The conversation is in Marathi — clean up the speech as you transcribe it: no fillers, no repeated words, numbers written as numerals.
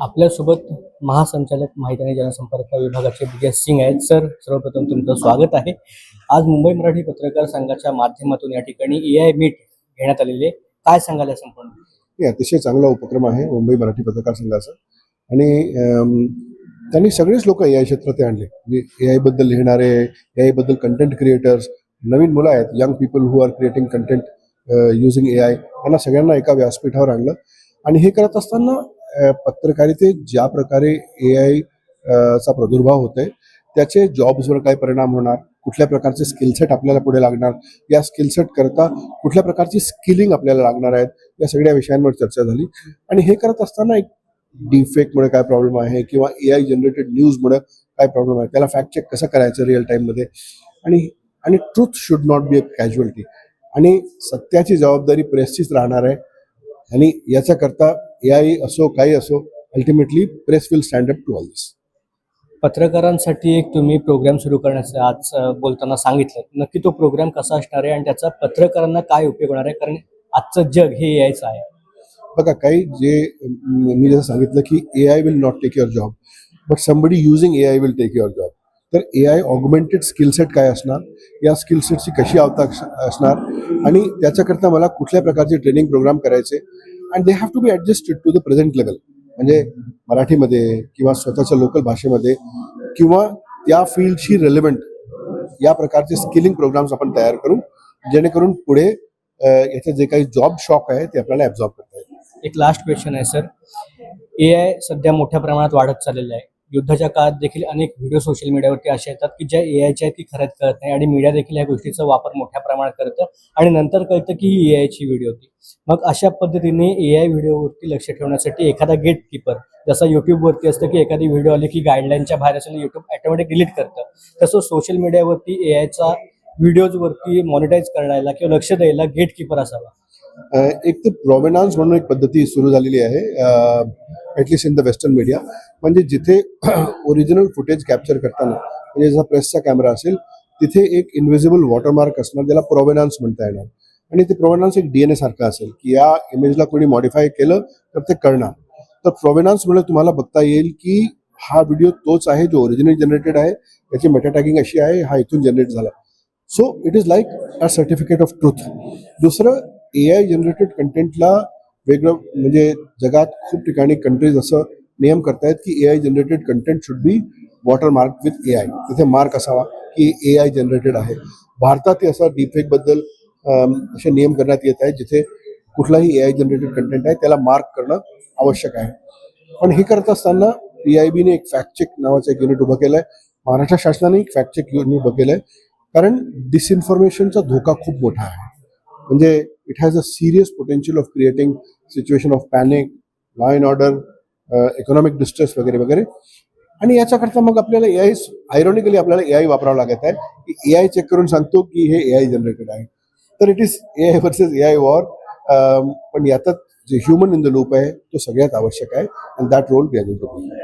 आपल्यासोबत महासंचालक माहिती आणि जनसंपर्क विभागाचे ब्रिजेश सिंग आहेत. सर, सर्वप्रथम तुमचं स्वागत आहे. आज मुंबई मराठी पत्रकार संघाच्या माध्यमातून या ठिकाणी AI मीट घेण्यात आलेले, काय सांगाल या संपूर्ण? हे अतिशय चांगला उपक्रम आहे मुंबई मराठी पत्रकार संघाचा. आणि त्यांनी सगळेच लोक AI क्षेत्रात आणले. म्हणजे AI बद्दल लिहिणारे, AI बद्दल कंटेंट क्रिएटर्स, नवीन मुलं आहेत, young people who are creating content using AI, यांना सगळ्यांना एका व्यासपीठावर आणलं. आणि हे करत असताना पत्रकारितेत ज्या प्रकारे AI चा प्रादुर्भाव होतोय, त्याचे जॉब्सवर काय परिणाम होणार, कुठल्या प्रकारचे स्किलसेट आपल्याला पुढे लागणार, या स्किलसेट करता कुठल्या प्रकारची स्किलिंग आपल्याला लागणार आहेत, या सगळ्या विषयांवर चर्चा झाली. आणि हे करत असताना एक डिफेक्टमुळे काय प्रॉब्लेम आहे किंवा AI जनरेटेड न्यूजमुळे काय प्रॉब्लेम आहे, त्याला फॅक्ट चेक कसं करायचं रिअल टाईममध्ये, आणि आणि truth should not be a casualty, आणि सत्याची जबाबदारी प्रेसचीच राहणार आहे. आणि याच्याकरता AI असो काही असो, ultimately press will stand up to all this. पत्रकारांसाठी एक तुम्ही प्रोग्राम सुरू करण्याचं आज बोलताना सांगितलं. नक्की तो प्रोग्राम कसा असणार आहे आणि त्याचा पत्रकारांना काय उपयोग होणार आहे? कारण आजचं जग हे AIचं आहे. बघा, काही जे मी जसं सांगितलं की AI will not take your job, but somebody using AI will take your job. तर AI ऑगमेंटेड स्किलसेट काय असणार, या स्किलसेटची कशी असणार, आणि त्याच्याकरता मला कुठल्या प्रकारचे ट्रेनिंग प्रोग्राम करायचे, and they have to be adjusted to the present level. म्हणजे मराठीमध्ये किंवा स्वतःच्या लोकल भाषेमध्ये किंवा त्या फील्डशी रेलेव्हंट या प्रकारचे स्किलिंग प्रोग्राम्स आपण तयार करू, जेणेकरून पुढे याचे जे काही जॉब शॉक आहे ते आपल्याला ॲब्झॉर्ब करता येईल. एक लास्ट क्वेश्चन आहे सर. AI सध्या मोठ्या प्रमाणात वाढत चाललेलं आहे. युद्धाच्या काळात देखील अनेक व्हिडिओ सोशल मीडियावरती असे येतात की ज्या AIच्या आहेत ती खरंच कळत नाही, आणि मीडिया देखील या गोष्टीचा वापर मोठ्या प्रमाणात करतं आणि नंतर कळतं की ही AIची व्हिडिओ होती. मग अशा पद्धतीने AI व्हिडिओवरती लक्ष ठेवण्यासाठी एखादा गेट कीपर, जसं यूट्यूबवरती असतं की एखादी व्हिडिओ आली की गाईडलाईनच्या बाहेर असेल यूट्यूब ऑटोमॅटिक डिलीट करतं, तसं सोशल मीडियावरती AIचा व्हिडिओजवरती मॉनिटाईज करायला किंवा लक्ष द्यायला गेट कीपर असावा. एक तर प्रोव्हेनान्स म्हणून एक पद्धती सुरू झालेली आहे, at least in the western media. म्हणजे जिथे ओरिजिनल फुटेज कॅप्चर करताना, म्हणजे जसा प्रेसचा कॅमेरा असेल, तिथे एक इन्व्हिजिबल वॉटरमार्क असणार, ज्याला प्रोव्हेनान्स म्हणता येणार. आणि ते प्रोव्हेनान्स एक DNA सारखं असेल की या इमेजला कोणी मॉडिफाय केलं तर ते कळणार. तर प्रोव्हेनान्समुळे तुम्हाला बघता येईल की हा व्हिडिओ तोच आहे जो ओरिजिनल जनरेटेड आहे, त्याची मेटाटॅगिंग अशी आहे, हा इथून जनरेट झाला. So it is like a certificate of truth. दुसरं, AI जनरेटेड कंटेंटला वेगळं, म्हणजे जगात खूप ठिकाणी कंट्रीज असं नियम करतायत की AI generated content should be watermark with AI. तिथे मार्क असावा की AI जनरेटेड आहे. भारतात असा डीपफेकबद्दल असे नियम करण्यात येत आहेत, जिथे कुठलाही AI जनरेटेड कंटेंट आहे त्याला मार्क करणं आवश्यक आहे. पण हे करत असताना PIBने एक फॅक्ट चेक नावाचं एक युनिट उभं केलं आहे. महाराष्ट्र शासनाने एक फॅक्ट चेक युनिट उभं केलं आहे, कारण डिसइन्फॉर्मेशनचा धोका खूप मोठा आहे. म्हणजे it has a serious potential of creating situation of panic, law and order, economic distress वगैरे वगैरे. आणि याच्याकरता मग आपल्याला AI, आयरॉनिकली आपल्याला AI वापरावं लागत आहे की AI चेक करून सांगतो की हे AI जनरेटेड आहे. तर it is AI versus AI war. पण यातच जे ह्युमन इन द लूप आहे तो सगळ्यात आवश्यक आहे, and that role we are going to play.